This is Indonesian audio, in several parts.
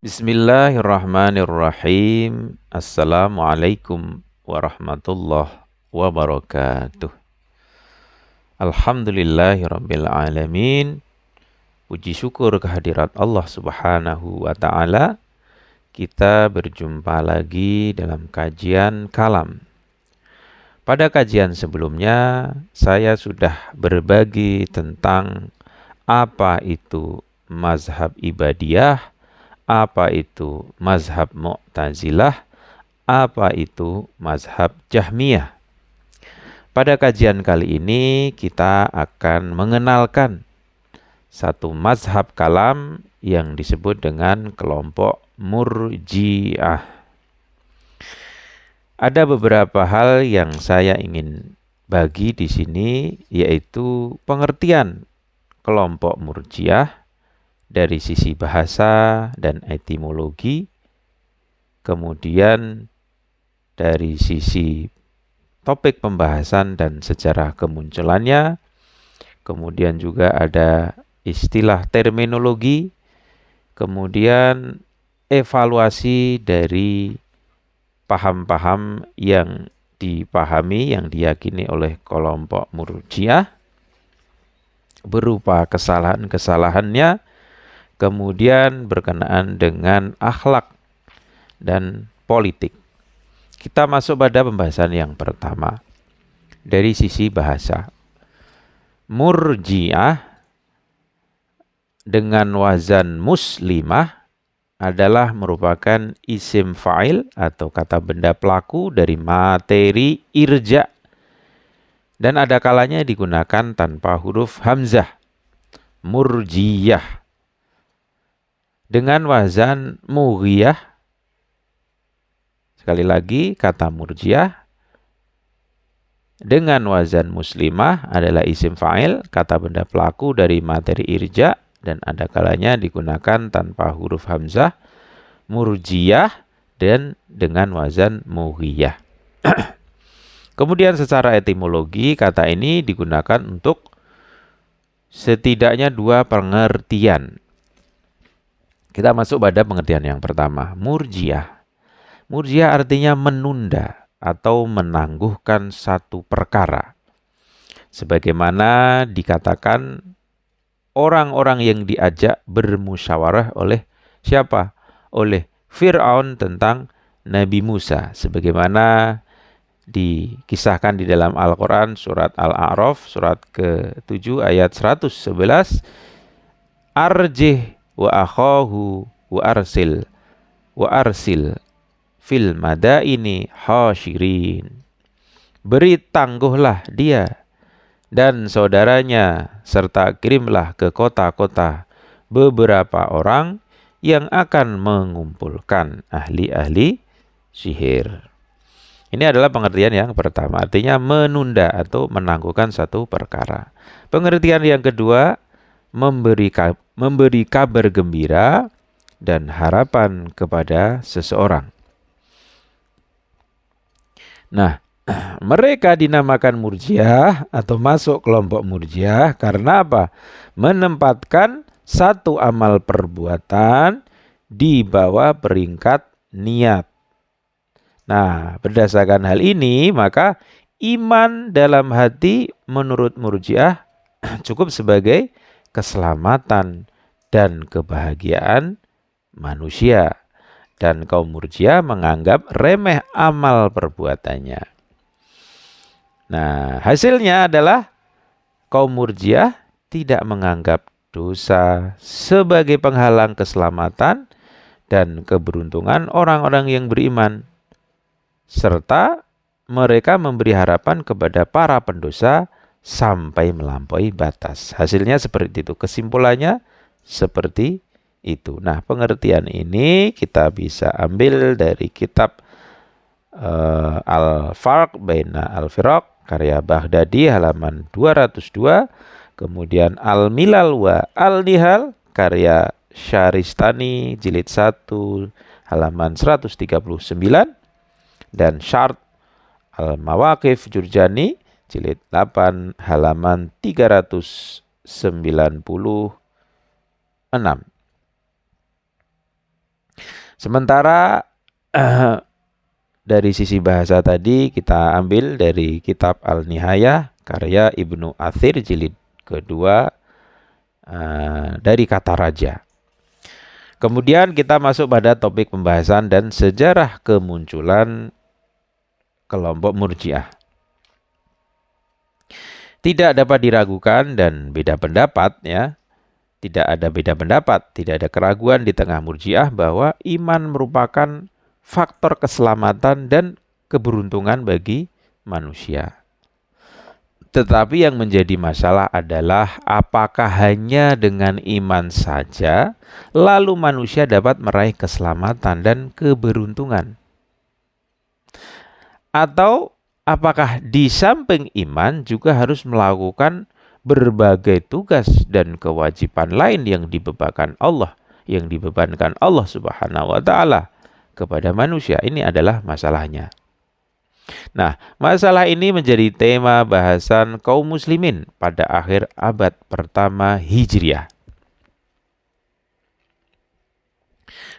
Bismillahirrahmanirrahim. Assalamualaikum warahmatullahi wabarakatuh. Alhamdulillahirabbil alamin. Puji syukur kehadirat Allah Subhanahu wa taala. Kita berjumpa lagi dalam kajian kalam. Pada kajian sebelumnya saya sudah berbagi tentang apa itu mazhab ibadiyah, apa itu mazhab Mu'tazilah, apa itu mazhab Jahmiyah. Pada kajian kali ini kita akan mengenalkan satu mazhab kalam yang disebut dengan kelompok Murji'ah. Ada beberapa hal yang saya ingin bagi di sini, yaitu pengertian kelompok Murji'ah dari sisi bahasa dan etimologi, kemudian dari sisi topik pembahasan dan sejarah kemunculannya, kemudian juga ada istilah terminologi, kemudian evaluasi dari paham-paham yang dipahami, yang diyakini oleh kelompok Murji'ah, berupa kesalahan-kesalahannya, kemudian berkenaan dengan akhlak dan politik. Kita masuk pada pembahasan yang pertama. Dari sisi bahasa. Murji'ah dengan wazan muslimah adalah merupakan isim fa'il atau kata benda pelaku dari materi irja. Dan ada kalanya digunakan tanpa huruf hamzah. Murjiyah. Dengan wazan mughiyah, sekali lagi kata murjiah, dengan wazan muslimah adalah isim fa'il, kata benda pelaku dari materi irja, dan ada kalanya digunakan tanpa huruf hamzah, murjiyah, dan dengan wazan mughiyah. Kemudian secara etimologi, kata ini digunakan untuk setidaknya dua pengertian. Kita masuk pada pengertian yang pertama, murjiah. Murjiah artinya menunda atau menangguhkan satu perkara. Sebagaimana dikatakan orang-orang yang diajak bermusyawarah oleh siapa? Oleh Fir'aun tentang Nabi Musa. Sebagaimana dikisahkan di dalam Al-Quran surat Al-A'raf surat ke-7 ayat 111. Arjih wa akhahu wa arsil fil madaini hasyirin. Beri tangguhlah dia dan saudaranya serta kirimlah ke kota-kota beberapa orang yang akan mengumpulkan ahli-ahli sihir. Ini adalah pengertian yang pertama, artinya menunda atau menangguhkan satu perkara. Pengertian yang kedua, memberi kabar gembira dan harapan kepada seseorang. Nah, mereka dinamakan Murji'ah atau masuk kelompok Murji'ah karena apa? Menempatkan satu amal perbuatan di bawah peringkat niat. Nah, berdasarkan hal ini, maka iman dalam hati menurut Murji'ah cukup sebagai keselamatan dan kebahagiaan manusia. Dan kaum Murji'ah menganggap remeh amal perbuatannya. Nah, hasilnya adalah kaum Murji'ah tidak menganggap dosa sebagai penghalang keselamatan dan keberuntungan orang-orang yang beriman. Serta mereka memberi harapan kepada para pendosa sampai melampaui batas. Hasilnya seperti itu. Kesimpulannya seperti itu. Nah, pengertian ini kita bisa ambil dari kitab Al-Farq Baina Al-Firaq karya Baghdadi halaman 202, kemudian Al-Milal wa Al-Nihal karya Syaristani jilid 1 halaman 139, dan Syart Al-Mawaqif Jurjani jilid 8 halaman 396. Sementara dari sisi bahasa tadi kita ambil dari kitab Al-Nihayah karya Ibnu Athir jilid kedua dari kata raja. Kemudian kita masuk pada topik pembahasan dan sejarah kemunculan kelompok Murji'ah. Tidak dapat diragukan dan beda pendapat ya. Tidak ada beda pendapat, tidak ada keraguan di tengah Murji'ah bahwa iman merupakan faktor keselamatan dan keberuntungan bagi manusia. Tetapi yang menjadi masalah adalah apakah hanya dengan iman saja lalu manusia dapat meraih keselamatan dan keberuntungan? Atau apakah di samping iman juga harus melakukan berbagai tugas dan kewajiban lain yang dibebankan Allah Subhanahu wa taala kepada manusia? Ini adalah masalahnya. Nah, masalah ini menjadi tema bahasan kaum muslimin pada akhir abad pertama Hijriah.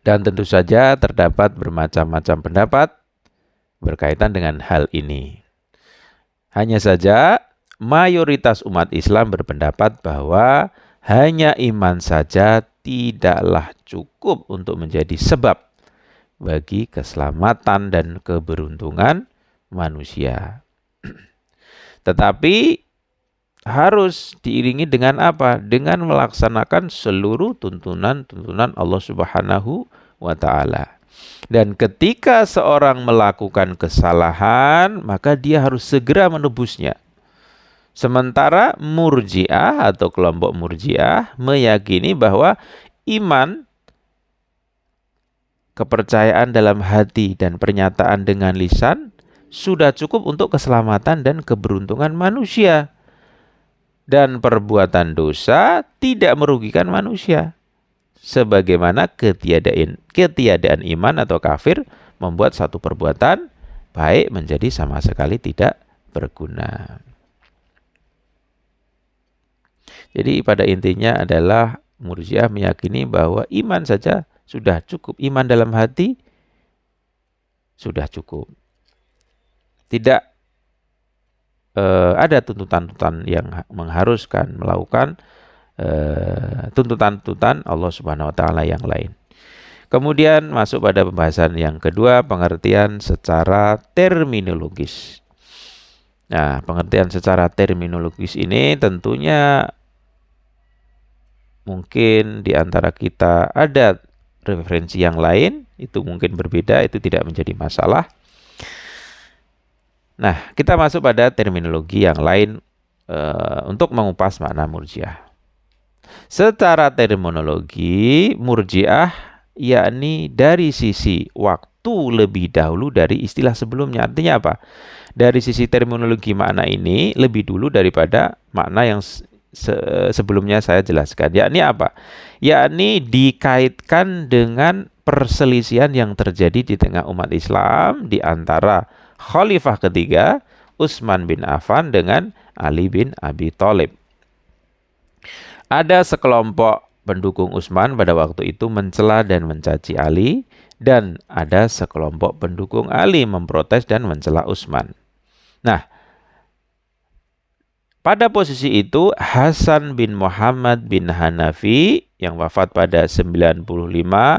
Dan tentu saja terdapat bermacam-macam pendapat berkaitan dengan hal ini. Hanya saja mayoritas umat Islam berpendapat bahwa hanya iman saja tidaklah cukup untuk menjadi sebab bagi keselamatan dan keberuntungan manusia. Tetapi harus diiringi dengan apa? Dengan melaksanakan seluruh tuntunan Allah Subhanahu wa taala. Dan ketika seorang melakukan kesalahan, maka dia harus segera menebusnya. Sementara Murji'ah atau kelompok Murji'ah meyakini bahwa iman, kepercayaan dalam hati dan pernyataan dengan lisan sudah cukup untuk keselamatan dan keberuntungan manusia. Dan perbuatan dosa tidak merugikan manusia. Sebagaimana ketiadaan iman atau kafir membuat satu perbuatan baik menjadi sama sekali tidak berguna. Jadi pada intinya adalah Murji'ah meyakini bahwa iman saja sudah cukup. Iman dalam hati sudah cukup. Tidak ada tuntutan-tuntutan yang mengharuskan melakukan tuntutan-tuntutan Allah Subhanahu wa taala yang lain. Kemudian masuk pada pembahasan yang kedua, pengertian secara terminologis. Nah, pengertian secara terminologis ini tentunya mungkin di antara kita ada referensi yang lain, itu mungkin berbeda, itu tidak menjadi masalah. Nah, kita masuk pada terminologi yang lain untuk mengupas makna Murji'ah. Secara terminologi, Murji'ah yakni dari sisi waktu lebih dahulu dari istilah sebelumnya. Artinya apa? Dari sisi terminologi makna ini lebih dulu daripada makna yang sebelumnya saya jelaskan. Yakni apa? Yakni dikaitkan dengan perselisihan yang terjadi di tengah umat Islam di antara Khalifah ketiga Utsman bin Affan dengan Ali bin Abi Thalib. Ada sekelompok pendukung Utsman pada waktu itu mencela dan mencaci Ali, dan ada sekelompok pendukung Ali memprotes dan mencela Utsman. Nah, pada posisi itu Hasan bin Muhammad bin Hanafi yang wafat pada 95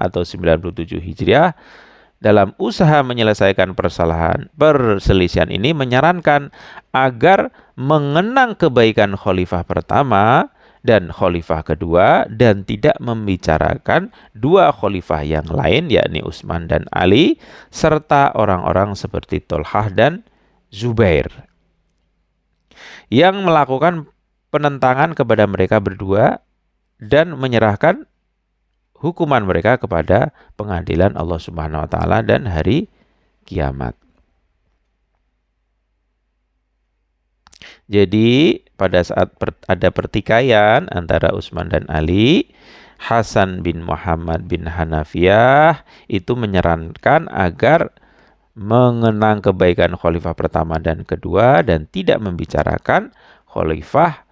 atau 97 Hijriah dalam usaha menyelesaikan perselisihan ini menyarankan agar mengenang kebaikan khalifah pertama dan khalifah kedua dan tidak membicarakan dua khalifah yang lain yakni Utsman dan Ali serta orang-orang seperti Tolhah dan Zubair yang melakukan penentangan kepada mereka berdua dan menyerahkan hukuman mereka kepada pengadilan Allah Subhanahu wa taala dan hari kiamat. Jadi pada saat ada pertikaian antara Utsman dan Ali, Hasan bin Muhammad bin Hanafiyah itu menyarankan agar mengenang kebaikan khalifah pertama dan kedua dan tidak membicarakan khalifah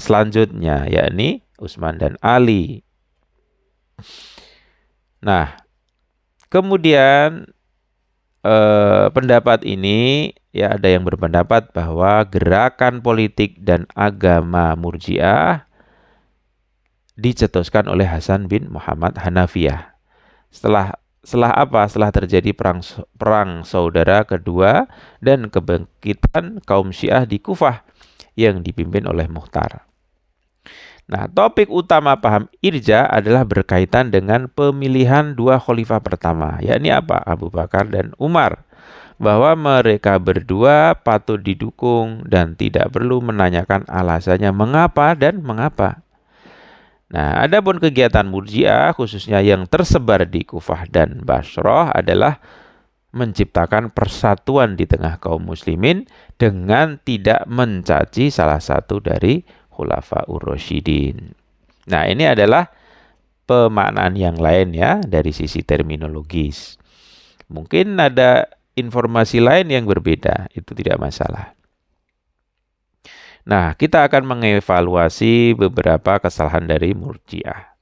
selanjutnya yakni Utsman dan Ali. Nah, kemudian pendapat ini ya ada yang berpendapat bahwa gerakan politik dan agama Murji'ah dicetuskan oleh Hasan bin Muhammad Hanafiyah. Setelah apa? Setelah terjadi perang saudara kedua dan kebangkitan kaum Syiah di Kufah yang dipimpin oleh Mukhtar. Nah, topik utama paham irja adalah berkaitan dengan pemilihan dua khalifah pertama, yakni apa? Abu Bakar dan Umar. Bahwa mereka berdua patut didukung dan tidak perlu menanyakan alasannya mengapa dan mengapa. Nah, adapun kegiatan Murji'ah khususnya yang tersebar di Kufah dan Basrah adalah menciptakan persatuan di tengah kaum muslimin dengan tidak mencaci salah satu dari Khulafaur Rasyidin. Nah, ini adalah pemaknaan yang lain ya dari sisi terminologis. Mungkin ada informasi lain yang berbeda, itu tidak masalah. Nah, kita akan mengevaluasi beberapa kesalahan dari Murji'ah.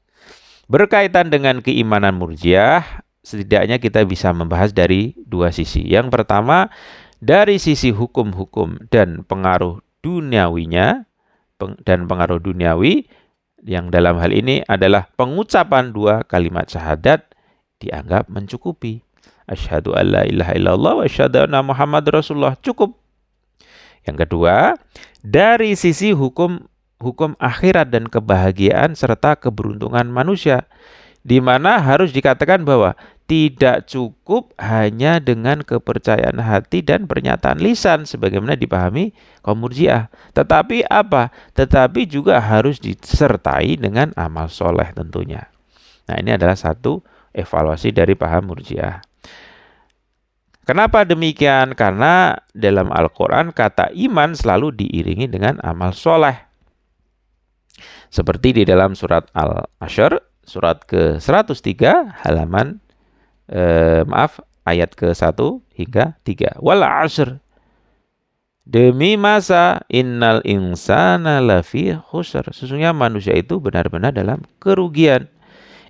Berkaitan dengan keimanan Murji'ah, setidaknya kita bisa membahas dari dua sisi. Yang pertama, dari sisi hukum-hukum dan pengaruh duniawinya, dan pengaruh duniawi yang dalam hal ini adalah pengucapan dua kalimat syahadat dianggap mencukupi. Asyhadu an la ilaha illallah wa asyhadu anna Muhammad Rasulullah, cukup. Yang kedua, dari sisi hukum akhirat dan kebahagiaan serta keberuntungan manusia, di mana harus dikatakan bahwa tidak cukup hanya dengan kepercayaan hati dan pernyataan lisan sebagaimana dipahami kaum Murji'ah. Tetapi apa? Tetapi juga harus disertai dengan amal soleh tentunya. Nah, ini adalah satu evaluasi dari paham Murji'ah. Kenapa demikian? Karena dalam Al-Quran kata iman selalu diiringi dengan amal soleh. Seperti di dalam surat Al-Asyr, surat ke-103, halaman ayat ke-1 hingga 3. Wal asr, demi masa, innal insana lafi khusr, sesungguhnya manusia itu benar-benar dalam kerugian.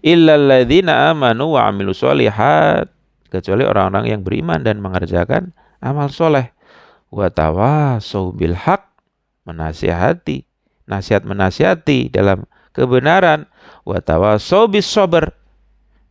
Illal ladzina amanu wa amilus sholihat, kecuali orang-orang yang beriman dan mengerjakan amal soleh. Wa tawasau bil haq, menasihati dalam kebenaran. Wa tawasau bis sabr,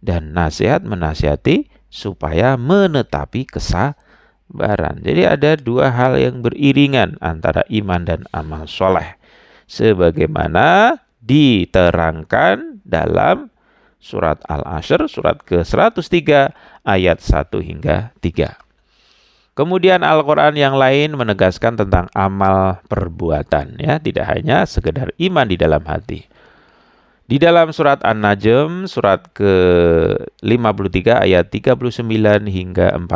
dan menasihati supaya menetapi kesabaran. Jadi ada dua hal yang beriringan antara iman dan amal soleh, sebagaimana diterangkan dalam surat Al-Asyr, surat ke-103, ayat 1 hingga 3. Kemudian Al-Quran yang lain menegaskan tentang amal perbuatan, ya, tidak hanya sekedar iman di dalam hati. Di dalam surat An-Najm, surat ke-53, ayat 39 hingga 40.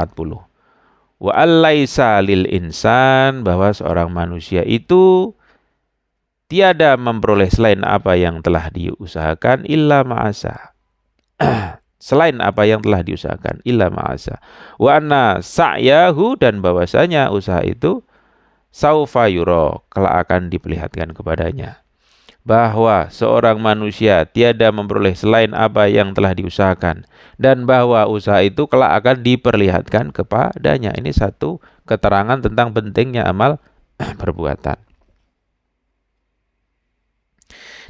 Wa allaisa lil insan, bahwa seorang manusia itu tiada memperoleh selain apa yang telah diusahakan illa ma'asa. Selain apa yang telah diusahakan illa ma'asa. Wa anna sa'yahu, dan bahwasanya usaha itu saufa yura, kelak akan diperlihatkan kepadanya. Bahwa seorang manusia tiada memperoleh selain apa yang telah diusahakan, dan bahwa usaha itu kelak akan diperlihatkan kepadanya. Ini satu keterangan tentang pentingnya amal perbuatan.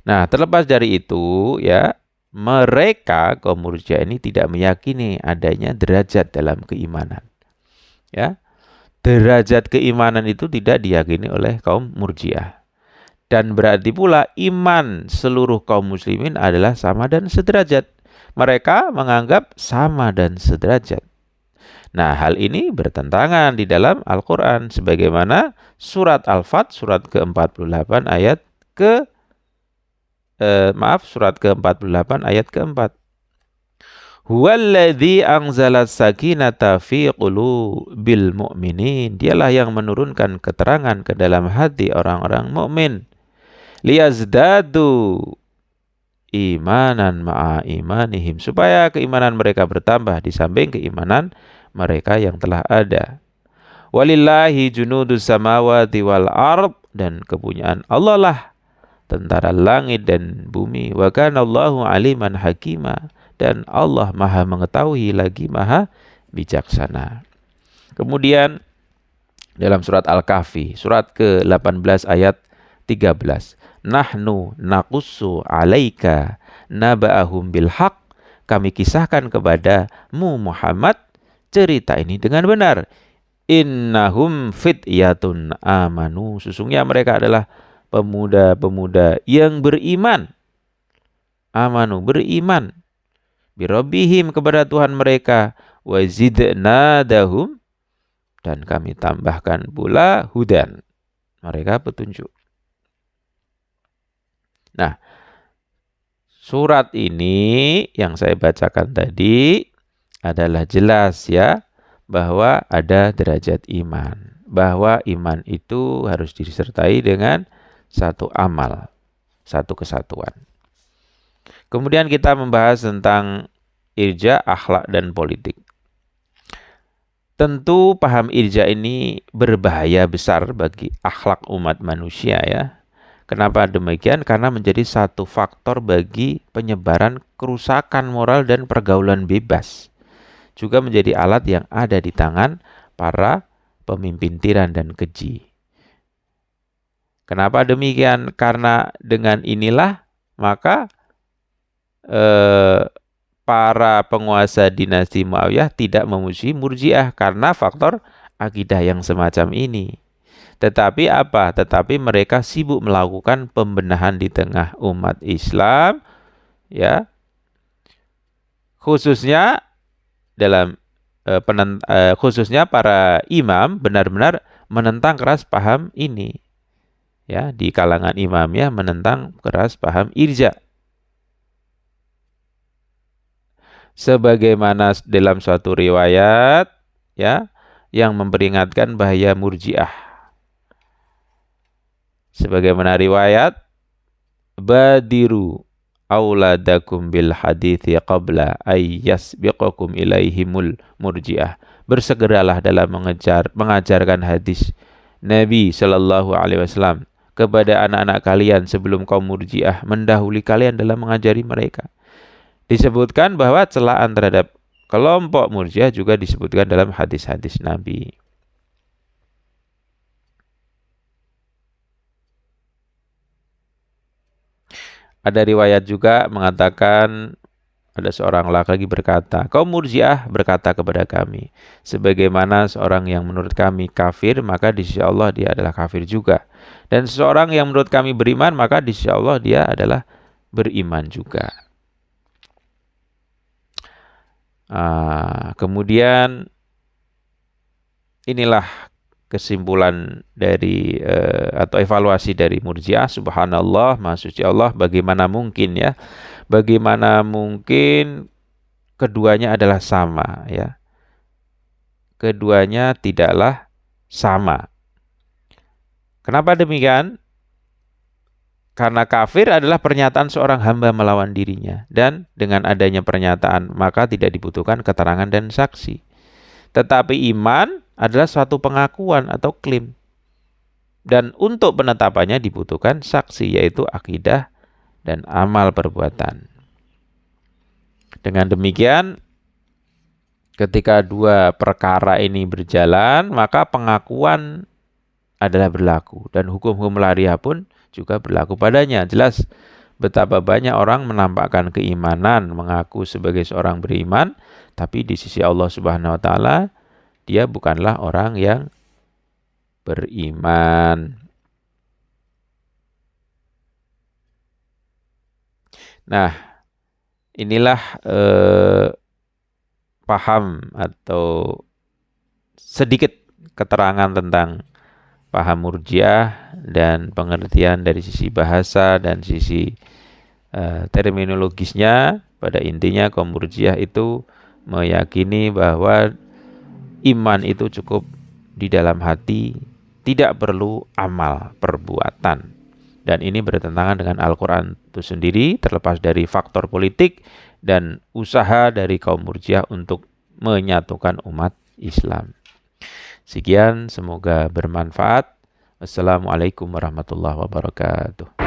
Nah, terlepas dari itu, ya, mereka kaum Murji'ah ini tidak meyakini adanya derajat dalam keimanan. Ya, derajat keimanan itu tidak diyakini oleh kaum Murji'ah. Dan berarti pula iman seluruh kaum muslimin adalah sama dan sederajat. Mereka menganggap sama dan sederajat. Nah, hal ini bertentangan di dalam Al-Quran, sebagaimana surat Al-Fat, surat ke-48 ayat surat ke-48 ayat ke-4. Huwallazi anzalas sakinata fi qulubil mu'minin, dialah yang menurunkan keterangan ke dalam hati orang-orang mukmin. Liyazdadu imanan ma'a imanihim, supaya keimanan mereka bertambah di samping keimanan mereka yang telah ada. Walillahi junudus samawati wal ard, dan kepunyaan Allah lah tentara langit dan bumi. Wa kana Allahu aliman hakima, dan Allah Maha mengetahui lagi Maha bijaksana. Kemudian dalam surat Al-Kahfi, surat ke-18 ayat 13. Nahnu naqussu 'alaika naba'ahum bil haqq. Kami kisahkan kepadamu Muhammad cerita ini dengan benar. Innahum fityatun amanu. Sesungguhnya mereka adalah pemuda-pemuda yang beriman. Amanu, beriman. Birabbihim, kepada Tuhan mereka. Wa zidnadahum, dan kami tambahkan pula hudan. Mereka petunjuk. Nah, surat ini yang saya bacakan tadi adalah jelas ya, bahwa ada derajat iman. Bahwa iman itu harus disertai dengan satu amal, satu kesatuan. Kemudian kita membahas tentang irja, akhlak, dan politik. Tentu paham irja ini berbahaya besar bagi akhlak umat manusia ya. Kenapa demikian? Karena menjadi satu faktor bagi penyebaran kerusakan moral dan pergaulan bebas. Juga menjadi alat yang ada di tangan para pemimpin tiran dan keji. Kenapa demikian? Karena dengan inilah maka para penguasa dinasti Muawiyah tidak memuji Murji'ah karena faktor akidah yang semacam ini. Tetapi apa? Tetapi mereka sibuk melakukan pembenahan di tengah umat Islam, ya, khususnya dalam khususnya para imam benar-benar menentang keras paham ini, ya, di kalangan imamnya menentang keras paham irja. Sebagaimana dalam suatu riwayat ya yang memperingatkan bahaya Murji'ah. Sebagaimana riwayat, badiru auladakum bil hadithi qabla ay yasbiqakum ilaihimul Murji'ah. Bersegeralah dalam mengajarkan hadis Nabi sallallahu alaihi wasallam kepada anak-anak kalian sebelum kaum Murji'ah mendahului kalian dalam mengajari mereka. Disebutkan bahwa celaan terhadap kelompok Murji'ah juga disebutkan dalam hadis-hadis Nabi. Ada riwayat juga mengatakan ada seorang laki-laki berkata, kaum Murji'ah berkata kepada kami, sebagaimana seorang yang menurut kami kafir, maka di sisi Allah dia adalah kafir juga. Dan seseorang yang menurut kami beriman, maka di sisi Allah dia adalah beriman juga. Kemudian inilah kesimpulan dari atau evaluasi dari Murji'ah. Subhanallah, Maha Suci Allah, bagaimana mungkin ya? Bagaimana mungkin keduanya adalah sama ya? Keduanya tidaklah sama. Kenapa demikian? Karena kafir adalah pernyataan seorang hamba melawan dirinya. Dan dengan adanya pernyataan, maka tidak dibutuhkan keterangan dan saksi. Tetapi iman adalah suatu pengakuan atau klaim. Dan untuk penetapannya dibutuhkan saksi, yaitu akidah dan amal perbuatan. Dengan demikian, ketika dua perkara ini berjalan, maka pengakuan adalah berlaku. Dan hukum-hukum lahiriah pun juga berlaku padanya. Jelas betapa banyak orang menampakkan keimanan, mengaku sebagai seorang beriman, tapi di sisi Allah Subhanahu wa taala dia bukanlah orang yang beriman. Nah, inilah paham atau sedikit keterangan tentang paham Murji'ah dan pengertian dari sisi bahasa dan sisi terminologisnya. Pada intinya kaum Murji'ah itu meyakini bahwa iman itu cukup di dalam hati, tidak perlu amal perbuatan. Dan ini bertentangan dengan Al-Quran itu sendiri, terlepas dari faktor politik dan usaha dari kaum Murji'ah untuk menyatukan umat Islam. Sekian, semoga bermanfaat. Wassalamualaikum warahmatullahi wabarakatuh.